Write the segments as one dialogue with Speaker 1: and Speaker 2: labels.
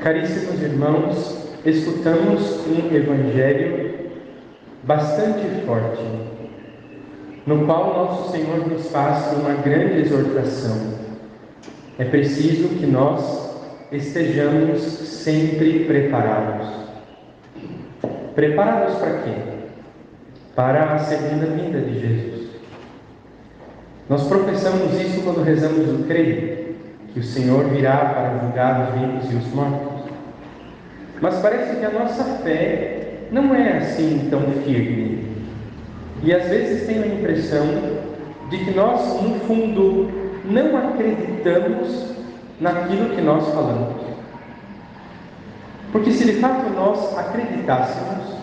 Speaker 1: Caríssimos irmãos, escutamos um evangelho bastante forte, no qual nosso Senhor nos faz uma grande exortação. É preciso que nós estejamos sempre preparados. Preparados para quê? Para a segunda vinda de Jesus. Nós professamos isso quando rezamos o credo, que o Senhor virá para julgar os vivos e os mortos. Mas parece que a nossa fé não é assim tão firme. E às vezes tenho a impressão de que nós, no fundo, não acreditamos naquilo que nós falamos. Porque se de fato nós acreditássemos,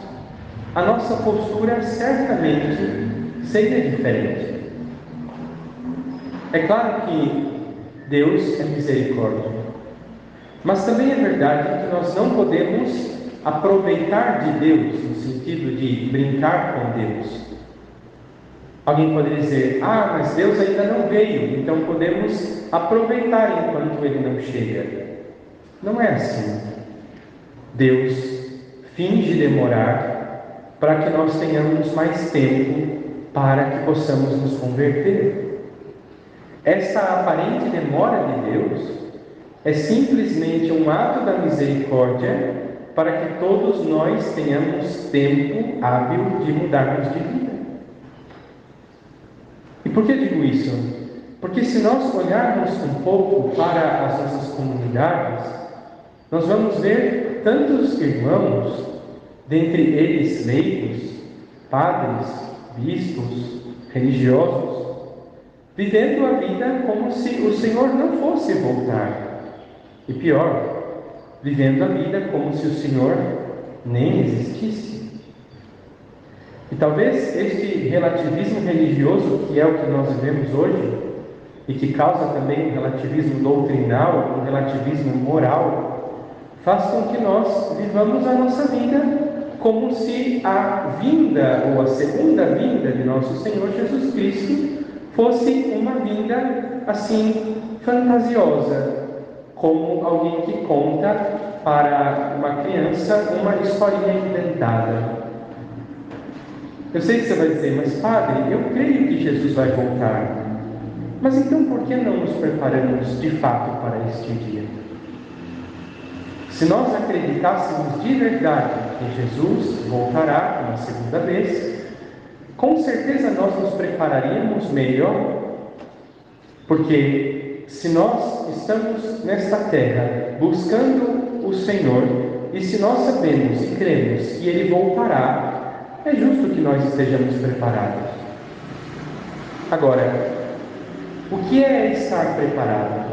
Speaker 1: a nossa postura certamente seria diferente. É claro que Deus é misericórdia, mas também é verdade que nós não podemos aproveitar de Deus, no sentido de brincar com Deus. Alguém poderia dizer, mas Deus ainda não veio, então podemos aproveitar enquanto Ele não chega. Não é assim. Deus finge demorar para que nós tenhamos mais tempo para que possamos nos converter. Essa aparente demora de Deus é simplesmente um ato da misericórdia para que todos nós tenhamos tempo hábil de mudarmos de vida. E por que digo isso? Porque se nós olharmos um pouco para as nossas comunidades, nós vamos ver tantos irmãos, dentre eles leigos, padres, bispos, religiosos, vivendo a vida como se o Senhor não fosse voltar. E pior, vivendo a vida como se o Senhor nem existisse. E talvez este relativismo religioso, que é o que nós vivemos hoje, e que causa também um relativismo doutrinal, um relativismo moral, faz com que nós vivamos a nossa vida como se a vinda, ou a segunda vinda de nosso Senhor Jesus Cristo, fosse uma vinda assim, fantasiosa, como alguém que conta para uma criança uma historinha inventada. Eu sei que você vai dizer, mas padre, eu creio que Jesus vai voltar. Mas então por que não nos preparamos de fato para este dia? Se nós acreditássemos de verdade que Jesus voltará uma segunda vez, com certeza nós nos prepararíamos melhor. Porque se nós estamos nesta terra buscando o Senhor, e se nós sabemos e cremos que Ele voltará, é justo que nós estejamos preparados. Agora, o que é estar preparado?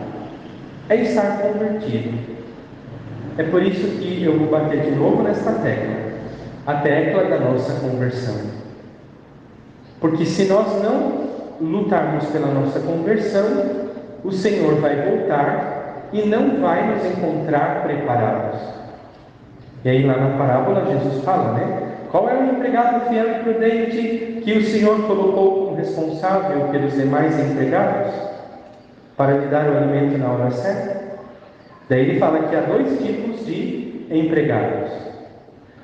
Speaker 1: É estar convertido. É por isso que eu vou bater de novo nesta tecla, a tecla da nossa conversão. Porque se nós não lutarmos pela nossa conversão, o Senhor vai voltar e não vai nos encontrar preparados. E aí lá na parábola Jesus fala, qual é o empregado fiel e prudente que o Senhor colocou como responsável pelos demais empregados para lhe dar o alimento na hora certa? Daí ele fala que há dois tipos de empregados.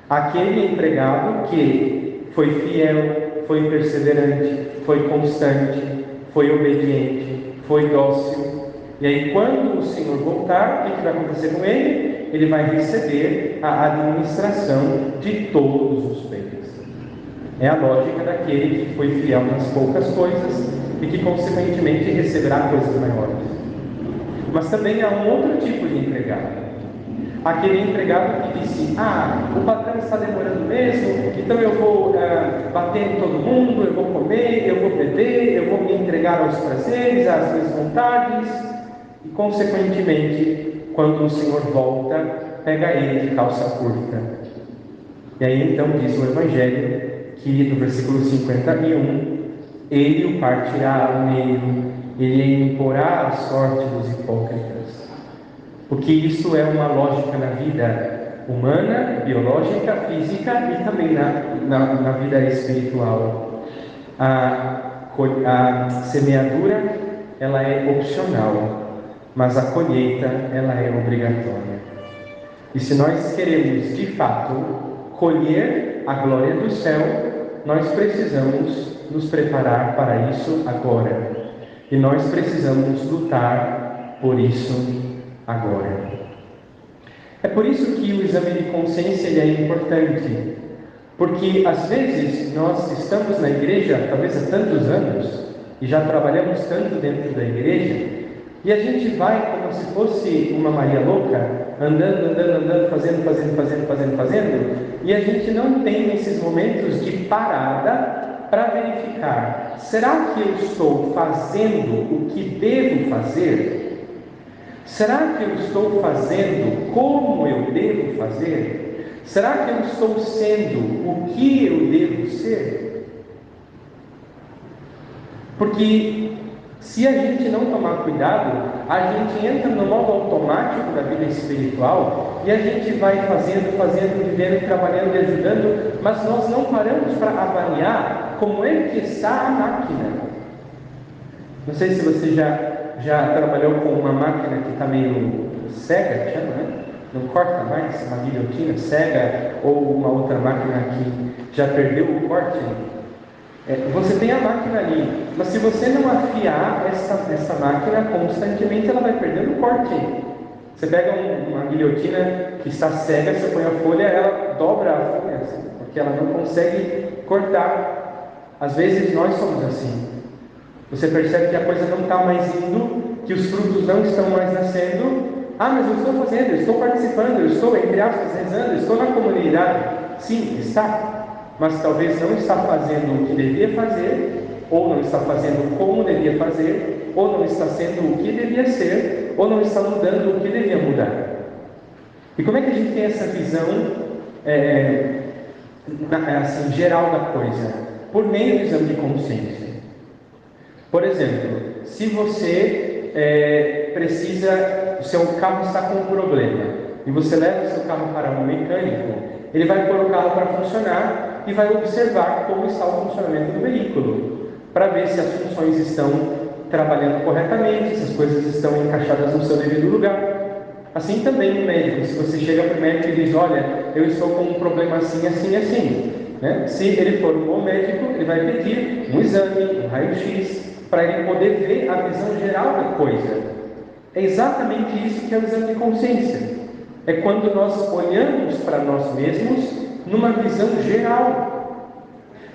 Speaker 1: Aquele empregado que foi fiel, foi perseverante, foi constante, foi obediente, foi dócil. E aí quando o Senhor voltar, o que vai acontecer com ele? Ele vai receber a administração de todos os bens. É a lógica daquele que foi fiel nas poucas coisas e que consequentemente receberá coisas maiores. Mas também há um outro tipo de empregado. Aquele empregado que disse, o patrão está demorando mesmo, então eu vou bater em todo mundo, eu vou comer, eu vou beber, eu vou me entregar aos prazeres, às minhas vontades, e consequentemente, quando o Senhor volta, pega ele de calça curta. E aí então diz o Evangelho que no versículo 51, ele o partirá ao meio, ele imporá a sorte dos hipócritas. Porque isso é uma lógica na vida humana, biológica, física e também na vida espiritual. A semeadura, ela é opcional, mas a colheita, ela é obrigatória. E se nós queremos, de fato, colher a glória do céu, nós precisamos nos preparar para isso agora. E nós precisamos lutar por isso agora. É por isso que o exame de consciência ele é importante. Porque às vezes nós estamos na igreja, talvez há tantos anos, e já trabalhamos tanto dentro da igreja, e a gente vai como se fosse uma Maria louca, andando, fazendo, e a gente não tem esses momentos de parada para verificar: será que eu estou fazendo o que devo fazer? Será que eu estou fazendo como eu devo fazer? Será que eu estou sendo o que eu devo ser? Porque se a gente não tomar cuidado, a gente entra no modo automático da vida espiritual e a gente vai fazendo, vivendo, trabalhando e ajudando, mas nós não paramos para avaliar como é que está a máquina. Não sei se você já trabalhou com uma máquina que está meio cega, que chama, né? Não corta mais, uma guilhotina cega ou uma outra máquina que já perdeu o corte. Você tem a máquina ali, mas se você não afiar essa máquina constantemente, ela vai perdendo o corte. Você pega uma guilhotina que está cega, você põe a folha, ela dobra a folha, assim, porque ela não consegue cortar. Às vezes nós somos assim. Você percebe que a coisa não está mais indo, que os frutos não estão mais nascendo. Ah, mas eu estou fazendo, eu estou participando, eu estou, entre aspas, rezando, eu estou na comunidade. Sim, está. Mas talvez não está fazendo o que devia fazer, ou não está fazendo como devia fazer, ou não está sendo o que devia ser, ou não está mudando o que devia mudar. E como é que a gente tem essa visão assim, geral da coisa? Por meio do exame de consciência. Por exemplo, se você o seu carro está com um problema, e você leva o seu carro para um mecânico, ele vai pôr o carro para funcionar e vai observar como está o funcionamento do veículo, para ver se as funções estão trabalhando corretamente, se as coisas estão encaixadas no seu devido lugar. Assim também o médico, se você chega para o médico e diz: olha, eu estou com um problema assim, assim, assim, né? Se ele for um bom médico, ele vai pedir um exame, um raio-x, para ele poder ver a visão geral da coisa. É exatamente isso que é o exame de consciência. É quando nós olhamos para nós mesmos numa visão geral,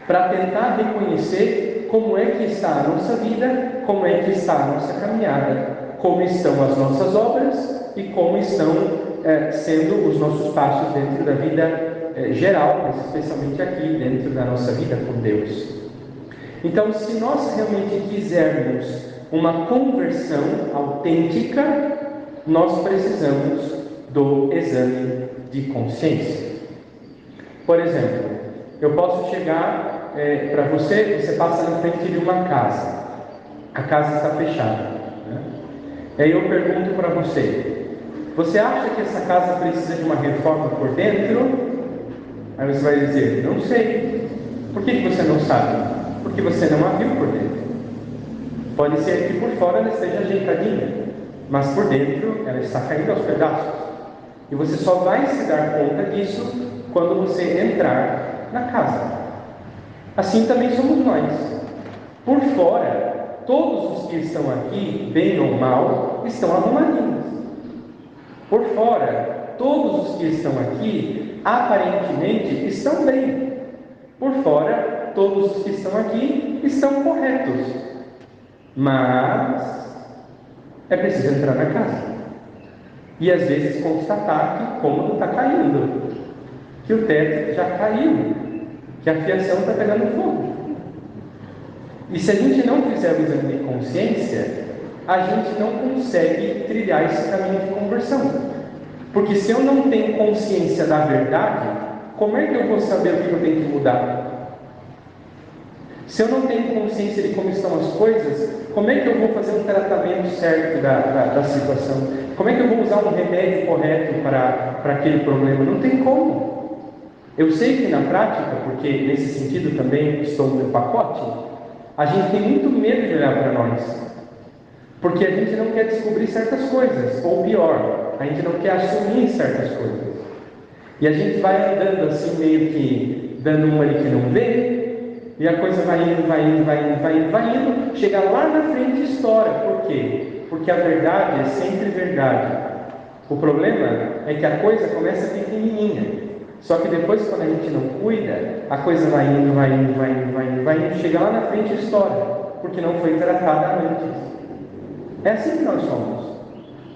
Speaker 1: para tentar reconhecer como é que está a nossa vida, como é que está a nossa caminhada, como estão as nossas obras e como estão sendo os nossos passos dentro da vida geral, mas especialmente aqui dentro da nossa vida com Deus. Então, se nós realmente quisermos uma conversão autêntica, nós precisamos do exame de consciência. Por exemplo, eu posso chegar para você passa na frente de uma casa, a casa está fechada, né? E aí eu pergunto para você acha que essa casa precisa de uma reforma por dentro? Aí você vai dizer: não sei. Por que você não sabe? Porque você não a viu por dentro. Pode ser que por fora ela esteja ajeitadinha, mas por dentro ela está caindo aos pedaços. E você só vai se dar conta disso quando você entrar na casa. Assim também somos nós. Por fora, todos os que estão aqui, bem ou mal, estão arrumadinhos. Por fora, todos os que estão aqui, aparentemente, estão bem. Por fora, todos os que estão aqui estão corretos. Mas é preciso entrar na casa. E às vezes constatar que o cômodo está caindo, que o teto já caiu, que a fiação está pegando fogo. E se a gente não fizer o exame de consciência, a gente não consegue trilhar esse caminho de conversão. Porque se eu não tenho consciência da verdade, como é que eu vou saber o que eu tenho que mudar? Se eu não tenho consciência de como estão as coisas, como é que eu vou fazer um tratamento certo da situação? Como é que eu vou usar um remédio correto para aquele problema? Não tem como. Eu sei que na prática, porque nesse sentido também estou no pacote, a gente tem muito medo de olhar para nós. Porque a gente não quer descobrir certas coisas, ou pior, a gente não quer assumir certas coisas. E a gente vai andando assim, meio que dando uma ali que não vê, e a coisa vai indo, vai indo, vai indo, vai indo, vai indo, chega lá na frente e estoura. Por quê? Porque a verdade é sempre verdade. O problema é que a coisa começa pequenininha. Só que depois, quando a gente não cuida, a coisa vai indo, vai indo, vai indo, vai indo, vai indo, chega lá na frente e estoura, porque não foi tratada antes. É assim que nós somos.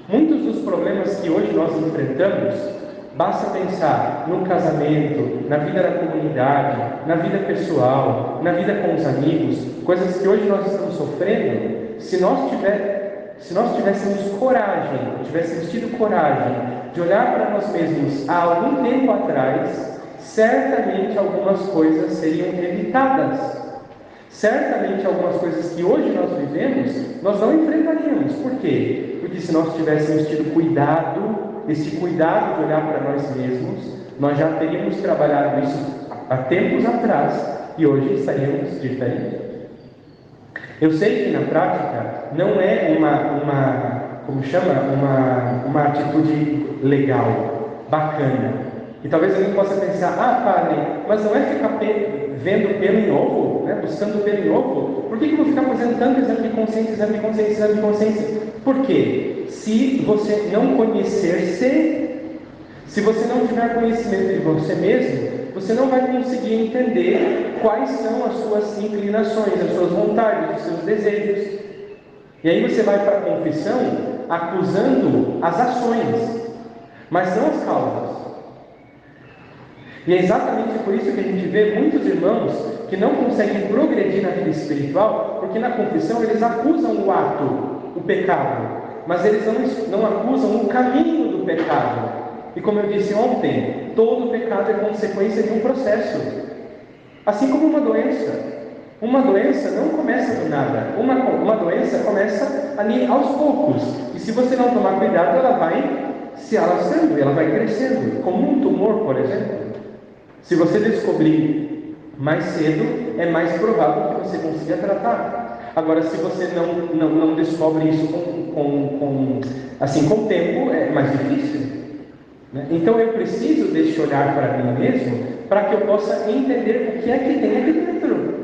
Speaker 1: Muitos dos problemas que hoje nós enfrentamos, basta pensar no casamento, na vida da comunidade, na vida pessoal, na vida com os amigos, coisas que hoje nós estamos sofrendo. Se nós tivéssemos coragem, tivéssemos tido coragem de olhar para nós mesmos há algum tempo atrás, certamente algumas coisas seriam evitadas. Certamente algumas coisas que hoje nós vivemos, nós não enfrentaríamos. Por quê? Porque se nós tivéssemos tido cuidado, esse cuidado de olhar para nós mesmos, nós já teríamos trabalhado isso há tempos atrás e hoje estaríamos diferentes. Eu sei que na prática não é uma atitude legal, bacana. E talvez alguém possa pensar, padre, mas não é ficar vendo pelo em ovo, né? Buscando pelo em ovo? Por que eu vou ficar fazendo tanto exame de consciência, exame de consciência, exame de consciência? Por quê? Se você não conhecer-se, se você não tiver conhecimento de você mesmo, você não vai conseguir entender quais são as suas inclinações, as suas vontades, os seus desejos. E aí você vai para a confissão acusando as ações, mas não as causas. E é exatamente por isso que a gente vê muitos irmãos que não conseguem progredir na vida espiritual, porque na confissão eles acusam o ato, o pecado, mas eles não acusam o caminho do pecado. E como eu disse ontem, todo pecado é consequência de um processo. Assim como uma doença. Uma doença não começa do nada. Uma doença começa ali aos poucos. E se você não tomar cuidado, ela vai se alastrando, ela vai crescendo. Como um tumor, por exemplo. Se você descobrir mais cedo, é mais provável que você consiga tratar. Agora, se você não descobre isso com o tempo, é mais difícil. Então eu preciso desse olhar para mim mesmo, para que eu possa entender o que é que tem aqui dentro.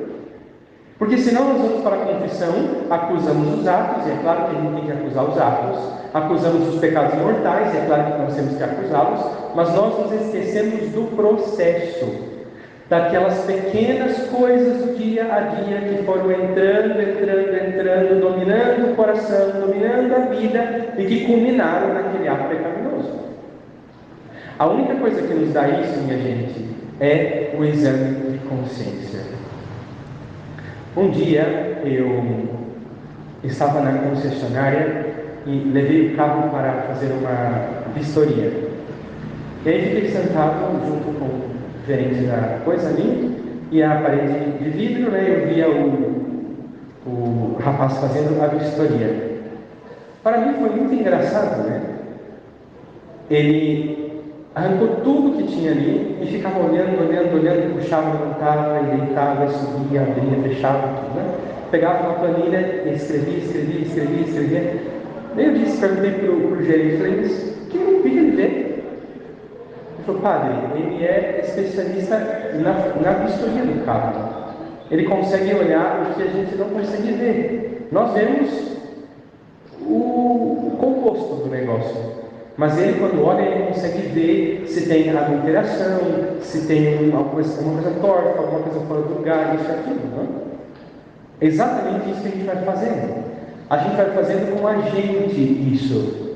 Speaker 1: Porque senão nós vamos para a confissão, acusamos os atos, e é claro que a gente tem que acusar os atos, acusamos os pecados mortais, e é claro que nós temos que acusá-los, mas nós nos esquecemos do processo, daquelas pequenas coisas do dia a dia que foram entrando, dominando o coração, dominando a vida, e que culminaram naquele ato pecaminoso. A única coisa que nos dá isso, minha gente, é o exame de consciência. Um dia eu estava na concessionária e levei o carro para fazer uma vistoria. E aí fiquei sentado junto com o gerente da coisa ali, e a parede de vidro, eu via o rapaz fazendo a vistoria. Para mim foi muito engraçado, Ele arrancou tudo que tinha ali e ficava olhando, puxava, levantava, e deitava, subia, abria, fechava tudo, Pegava uma planilha e escrevia. Daí eu perguntei para o gerente, falei, mas o que ele vê? Ele falou, padre, ele é especialista na vistoria do carro. Ele consegue olhar o que a gente não consegue ver. Nós vemos o composto do negócio. Mas ele, quando olha, ele consegue ver se tem adulteração, se tem uma coisa torta, alguma coisa fora do lugar, isso e aquilo, É exatamente isso que a gente vai fazendo. A gente vai fazendo com a gente isso.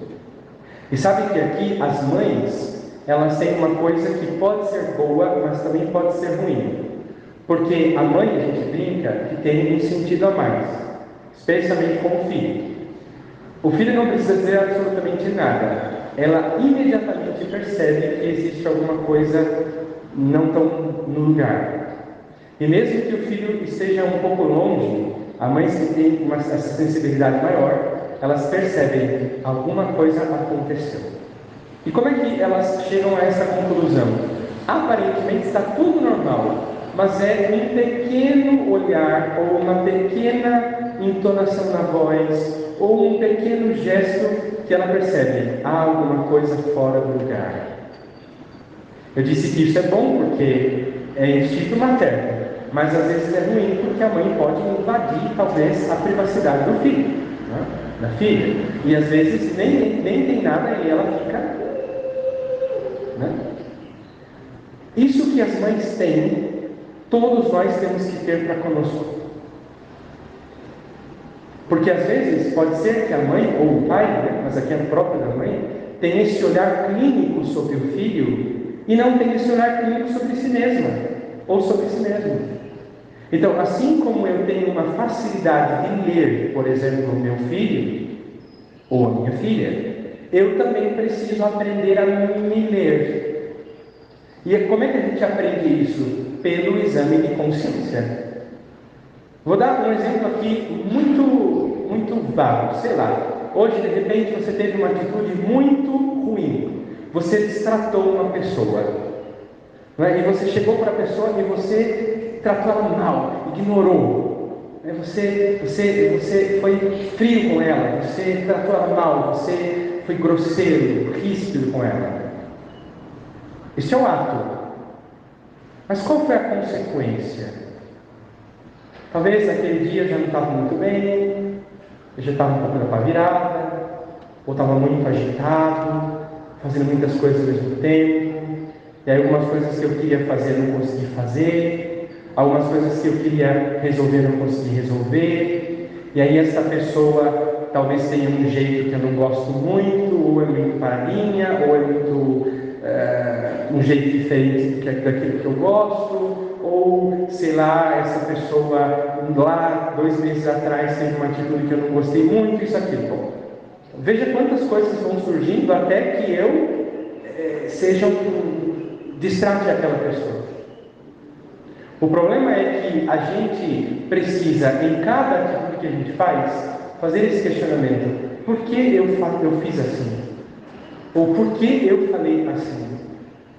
Speaker 1: E sabe que aqui as mães, elas têm uma coisa que pode ser boa, mas também pode ser ruim. Porque a mãe, a gente brinca, que tem um sentido a mais, especialmente com o filho. O filho não precisa dizer absolutamente nada. Ela imediatamente percebe que existe alguma coisa não tão no lugar. E mesmo que o filho esteja um pouco longe, a mãe que tem essa sensibilidade maior, elas percebem que alguma coisa aconteceu. E como é que elas chegam a essa conclusão? Aparentemente está tudo normal, mas é um pequeno olhar, ou uma pequena entonação na voz, ou um pequeno gesto que ela percebe, há alguma coisa fora do lugar. Eu disse que isso é bom porque é instinto materno, mas às vezes é ruim porque a mãe pode invadir, talvez, a privacidade do filho, né? Da filha. E às vezes nem tem nada e ela fica... né? Isso que as mães têm, todos nós temos que ter para conosco. Porque às vezes pode ser que a mãe ou o pai, né, mas aqui é a própria da mãe, tem esse olhar clínico sobre o filho e não tem esse olhar clínico sobre si mesma ou sobre si mesmo. Então, assim como eu tenho uma facilidade de ler, por exemplo, o meu filho ou a minha filha, eu também preciso aprender a me ler. E como é que a gente aprende isso? Pelo exame de consciência. Vou dar um exemplo aqui muito vago, sei lá. Hoje, de repente, você teve uma atitude muito ruim. Você destratou uma pessoa. Né? E você chegou para a pessoa e você tratou ela mal, ignorou. Né? Você foi frio com ela, você tratou ela mal, você foi grosseiro, ríspido com ela. Este é o ato. Mas qual foi a consequência? Talvez naquele dia já não estava muito bem, eu já estava um pouco da pá virada, ou estava muito agitado, fazendo muitas coisas ao mesmo tempo, e aí algumas coisas que eu queria fazer eu não consegui fazer, algumas coisas que eu queria resolver eu não consegui resolver, e aí essa pessoa talvez tenha um jeito que eu não gosto muito, ou é muito paradinha, ou é muito um jeito diferente daquilo que eu gosto, ou, sei lá, essa pessoa lá 2 meses atrás teve uma atitude que eu não gostei muito, isso, aquilo. Bom, veja quantas coisas vão surgindo até que eu seja distrate aquela pessoa. O problema é que a gente precisa, em cada atitude que a gente faz, fazer esse questionamento: por que eu fiz assim? Ou por que eu falei assim?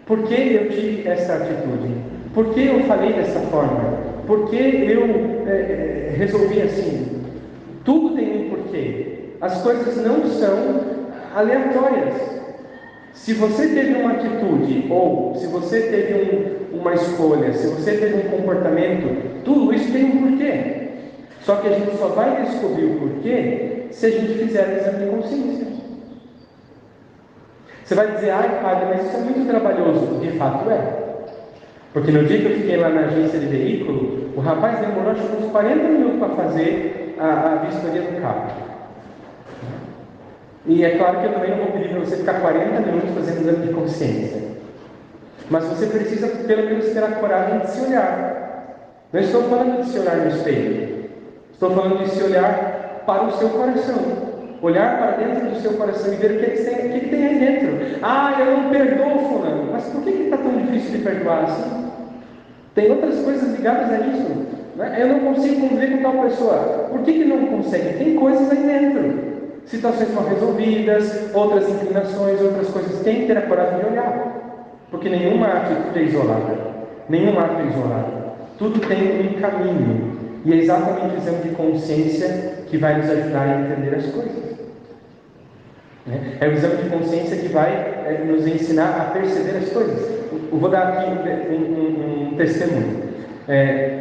Speaker 1: Por que eu tive essa atitude? Por que eu falei dessa forma? Por que eu resolvi assim? Tudo tem um porquê. As coisas não são aleatórias. Se você teve uma atitude, ou se você teve uma escolha, se você teve um comportamento, tudo isso tem um porquê. Só que a gente só vai descobrir o porquê se a gente fizer o exame de consciência. Você vai dizer: ai, padre, mas isso é muito trabalhoso. De fato é. Porque no dia que eu fiquei lá na agência de veículo, o rapaz demorou acho que uns 40 minutos para fazer a vistoria do carro. E é claro que eu também não vou pedir para você ficar 40 minutos fazendo exame de consciência. Mas você precisa pelo menos ter a coragem de se olhar. Não estou falando de se olhar no espelho. Estou falando de se olhar para o seu coração. Olhar para dentro do seu coração e ver o que tem aí dentro. Ah, eu não perdoo fulano. Mas por que está tão difícil de perdoar assim? Tem outras coisas ligadas a isso. Né? Eu não consigo conviver com tal pessoa. Por que não consegue? Tem coisas aí dentro. Situações mal resolvidas, outras inclinações, outras coisas. Tem que ter a coragem de olhar. Porque nenhuma atitude é isolada. Nenhum ato é isolado. Tudo tem um caminho. E é exatamente o exame de consciência que vai nos ajudar a entender as coisas. É o exame de consciência que vai nos ensinar a perceber as coisas. Eu vou dar aqui um testemunho.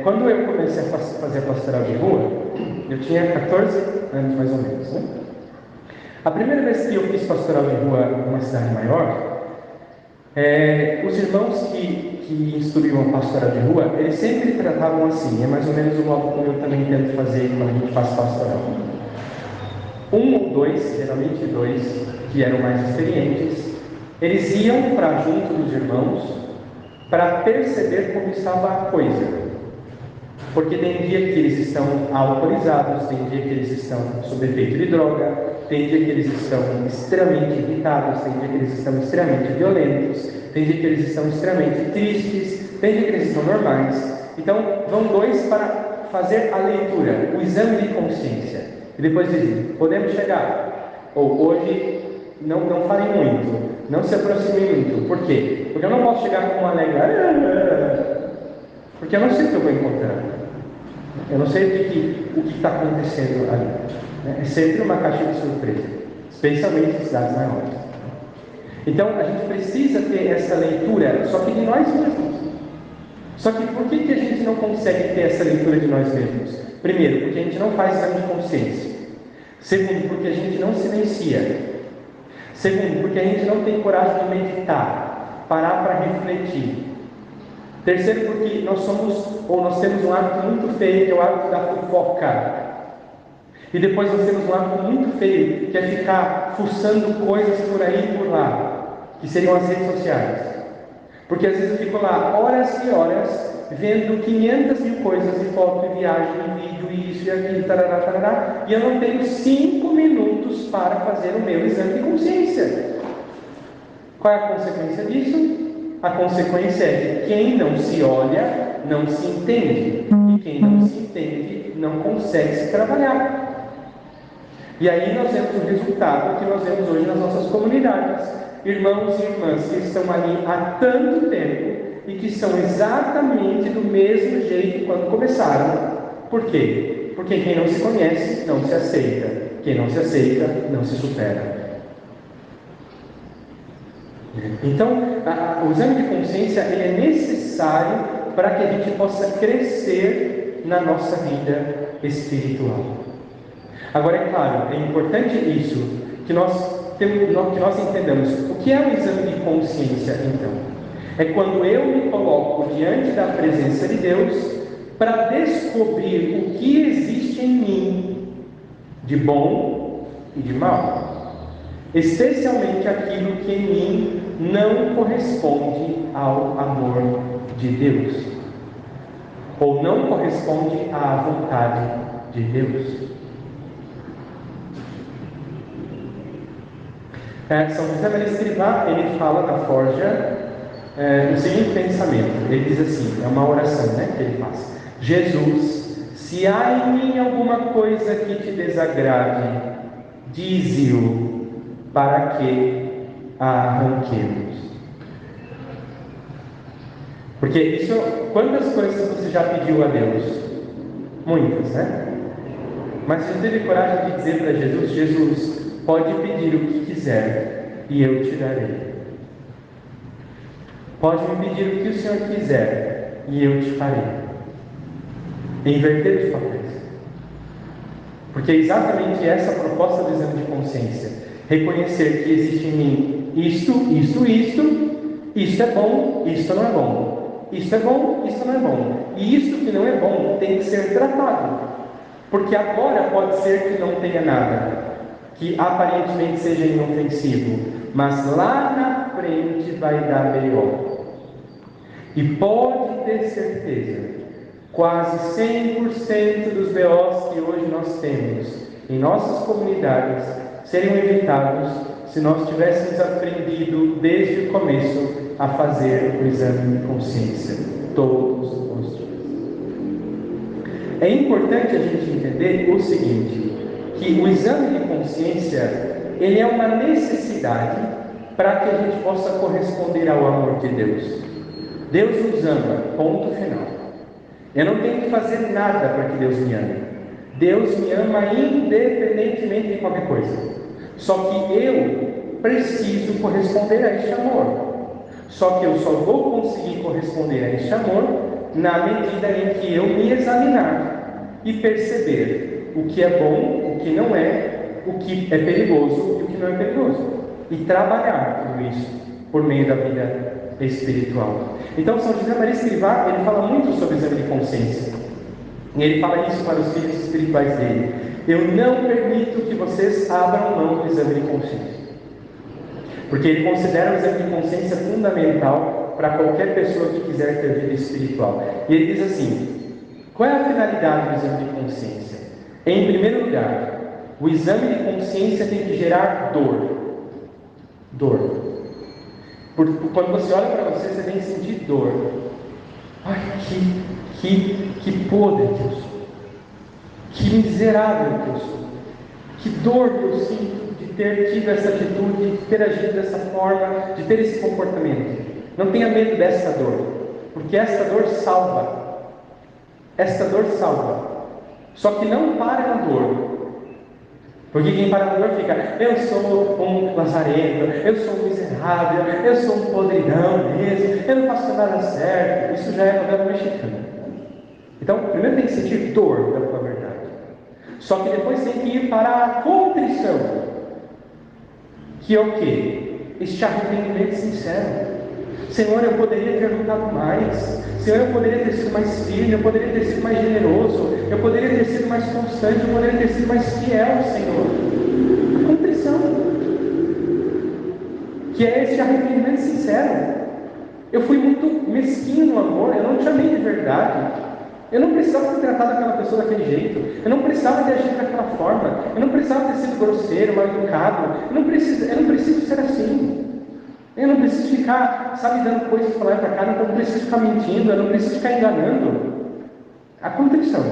Speaker 1: Quando eu comecei a fazer a pastoral de rua, eu tinha 14 anos mais ou menos. Né? A primeira vez que eu fiz pastoral de rua numa cidade maior, os irmãos que instruíam a pastoral de rua, eles sempre tratavam assim, é mais ou menos o modo como eu também tento fazer quando a gente faz pastoral. Um ou dois, geralmente dois, que eram mais experientes, eles iam para junto dos irmãos para perceber como estava a coisa. Porque tem dia que eles estão alcoolizados, tem dia que eles estão sob efeito de droga, tem dia que eles estão extremamente irritados, tem dia que eles estão extremamente violentos, tem dia que eles estão extremamente tristes, tem dia que eles estão normais. Então, vão dois para fazer a leitura, o exame de consciência. E depois dizem: podemos chegar? Ou hoje, não falem muito, não se aproximem muito. Por quê? Porque eu não posso chegar com uma alegria. Porque eu não sei o que eu vou encontrar. Eu não sei o que está acontecendo ali. É sempre uma caixa de surpresa, especialmente em cidades maiores. Então, a gente precisa ter essa leitura, só que de nós mesmos. Só que por que a gente não consegue ter essa leitura de nós mesmos? Primeiro, porque a gente não faz exame de consciência. Segundo, porque a gente não silencia. Segundo, porque a gente não tem coragem de meditar, parar para refletir. Terceiro, porque nós temos um hábito muito feio, que é o hábito da fofoca. E depois nós temos um hábito muito feio, que é ficar fuçando coisas por aí e por lá, que seriam as redes sociais. Porque às vezes eu fico lá horas e horas, vendo 500 mil coisas, e foto, e viagem, e vídeo, e isso e aquilo, tarará, tarará, e eu não tenho 5 minutos para fazer o meu exame de consciência. Qual é a consequência disso? A consequência é que quem não se olha, não se entende. E quem não se entende, não consegue se trabalhar. E aí nós vemos o resultado que nós vemos hoje nas nossas comunidades. Irmãos e irmãs que estão ali há tanto tempo e que são exatamente do mesmo jeito quando começaram. Por quê? Porque quem não se conhece, não se aceita. Quem não se aceita, não se supera. Então, o exame de consciência ele é necessário para que a gente possa crescer na nossa vida espiritual. Agora, é claro, é importante isso, que nós entendamos. O que é o exame de consciência, então? É quando eu me coloco diante da presença de Deus para descobrir o que existe em mim de bom e de mal. Especialmente aquilo que em mim não corresponde ao amor de Deus, ou não corresponde à vontade de Deus. São José Maria Escrivá, ele fala na Forja o seguinte pensamento. Ele diz assim, é uma oração, que ele faz: Jesus, se há em mim alguma coisa que te desagrade, dize-o, para que a arranquemos. Porque isso, quantas coisas você já pediu a Deus? Muitas, né? Mas você teve coragem de dizer para Jesus: Jesus, pode pedir o que quiser e eu te darei. Pode me pedir o que o Senhor quiser e eu te farei. Inverter os papéis. Porque é exatamente essa a proposta do exame de consciência. Reconhecer que existe em mim isto é bom, isto não é bom. Isto é bom, isto não é bom. E isto que não é bom tem que ser tratado. Porque agora pode ser que não tenha nada, que aparentemente seja inofensivo, mas lá na frente vai dar B.O. E pode ter certeza, quase 100% dos B.O.s que hoje nós temos em nossas comunidades seriam evitados se nós tivéssemos aprendido desde o começo a fazer o exame de consciência todos os dias. É importante a gente entender o seguinte, que o exame de consciência ele é uma necessidade para que a gente possa corresponder ao amor de Deus. Deus nos ama, ponto final. Eu não tenho que fazer nada para que Deus me ame. Deus me ama independentemente de qualquer coisa. Só que eu preciso corresponder a este amor. Só que eu só vou conseguir corresponder a este amor na medida em que eu me examinar e perceber o que é bom, o que não é, o que é perigoso e o que não é perigoso. E trabalhar tudo isso por meio da vida espiritual. Então, São José Maria Escrivá, ele fala muito sobre o exame de consciência. E ele fala isso para os filhos espirituais dele. Eu não permito que vocês abram mão do exame de consciência. Porque ele considera o exame de consciência fundamental para qualquer pessoa que quiser ter vida espiritual. E ele diz assim, qual é a finalidade do exame de consciência? Em primeiro lugar, o exame de consciência tem que gerar dor. Dor. Quando você olha para você, você tem que sentir dor. Ai, que podre que eu sou. Que miserável que eu sou. Que dor que eu sinto de ter tido essa atitude, de ter agido dessa forma, de ter esse comportamento. Não tenha medo dessa dor, porque essa dor salva. esta dor salva. Só que não para na dor. Porque quem para na dor fica, eu sou um lazarento, eu sou um miserável, eu sou um podridão mesmo, eu não faço nada certo. Isso já é novela mexicana. Então, primeiro tem que sentir dor pela tua verdade. Só que depois tem que ir para a contrição, que é o quê? Este arrependimento sincero. Senhor, eu poderia ter lutado mais. Senhor, eu poderia ter sido mais firme, eu poderia ter sido mais generoso, eu poderia ter sido mais constante, eu poderia ter sido mais fiel, Senhor. A contrição, que é esse arrependimento sincero. Eu fui muito mesquinho no amor, eu não te amei de verdade. Eu não precisava ter tratado aquela pessoa daquele jeito, eu não precisava ter agido daquela forma, eu não precisava ter sido grosseiro, mal educado, eu não preciso ser assim. Eu não preciso ficar, dando coisas para lá e para cá, eu não preciso ficar mentindo, eu não preciso ficar enganando. A contrição.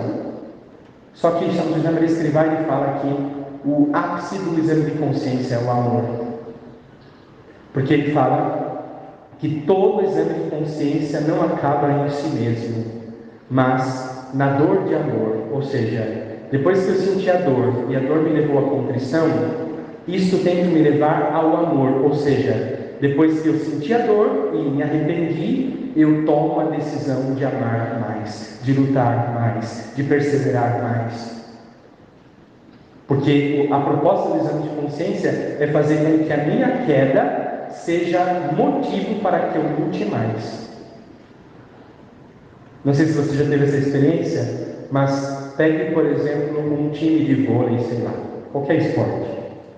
Speaker 1: Só que São José Maria Escrivá, ele fala que o ápice do exame de consciência é o amor. Porque ele fala que todo exame de consciência não acaba em si mesmo, mas na dor de amor. Ou seja, depois que eu senti a dor e a dor me levou à contrição, isso tem que me levar ao amor. Ou seja, depois que eu senti a dor e me arrependi, eu tomo a decisão de amar mais, de lutar mais, de perseverar mais. Porque a proposta do exame de consciência é fazer com que a minha queda seja motivo para que eu lute mais. Não sei se você já teve essa experiência, mas pegue, por exemplo, um time de vôlei, sei lá, qualquer esporte,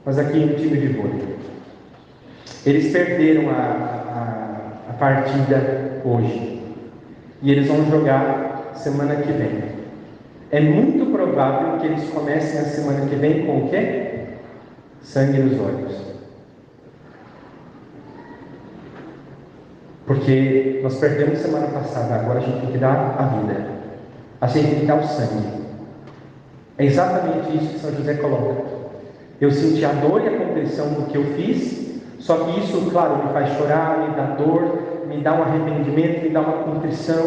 Speaker 1: mas aqui um time de vôlei. Eles perderam a partida hoje e eles vão jogar semana que vem. É muito provável que eles comecem a semana que vem com o quê? Sangue nos olhos. Porque nós perdemos semana passada, agora a gente tem que dar a vida. A gente tem que dar o sangue. É exatamente isso que São José coloca. Eu senti a dor e a contrição do que eu fiz, só que isso, claro, me faz chorar, me dá dor, me dá um arrependimento, me dá uma contrição,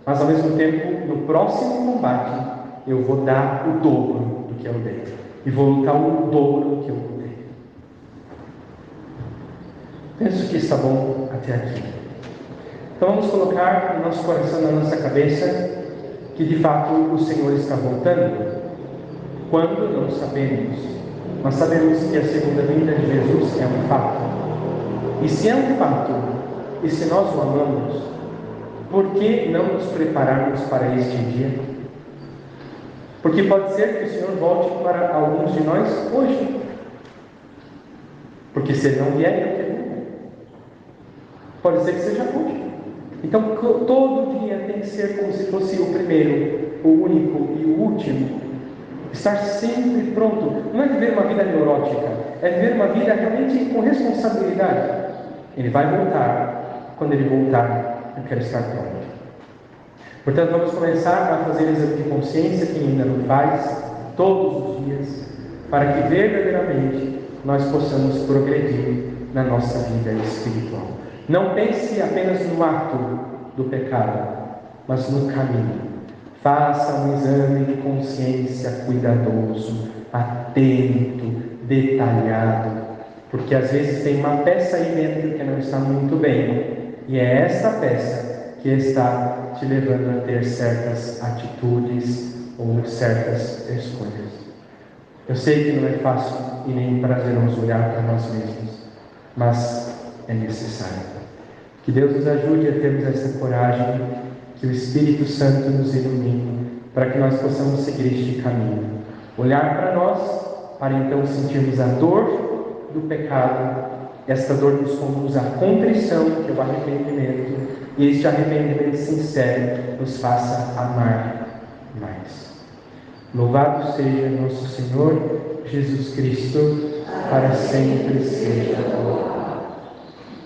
Speaker 1: mas ao mesmo tempo, no próximo combate, eu vou dar o dobro do que eu dei. E vou lutar o dobro do que eu lutei. Penso que está bom até aqui. Então vamos colocar no nosso coração, na nossa cabeça, que de fato o Senhor está voltando. Quando? Não sabemos. Nós sabemos que a segunda vinda de Jesus é um fato. E se é um fato, e se nós o amamos, por que não nos prepararmos para este dia? Porque pode ser que o Senhor volte para alguns de nós hoje. Porque se Ele não vier, Ele não quer. Pode ser que seja hoje. Então todo dia tem que ser como se fosse o primeiro, o único e o último. Estar sempre pronto. Não é viver uma vida neurótica, é viver uma vida realmente com responsabilidade. Ele vai voltar. Quando Ele voltar, eu quero estar pronto. Portanto, vamos começar a fazer exame de consciência, quem ainda não faz, todos os dias, para que verdadeiramente nós possamos progredir na nossa vida espiritual. Não pense apenas no ato do pecado, mas no caminho. Faça um exame de consciência cuidadoso, atento, detalhado, porque às vezes tem uma peça aí dentro que não está muito bem, e é essa peça que está te levando a ter certas atitudes ou certas escolhas. Eu sei que não é fácil e nem prazeroso olhar para nós mesmos, mas é necessário. Que Deus nos ajude a termos essa coragem, que o Espírito Santo nos ilumine, para que nós possamos seguir este caminho. Olhar para nós, para então sentirmos a dor do pecado. Esta dor nos conduz à contrição, que é o arrependimento, e este arrependimento sincero nos faça amar mais. Louvado seja nosso Senhor Jesus Cristo, para sempre seja louvado.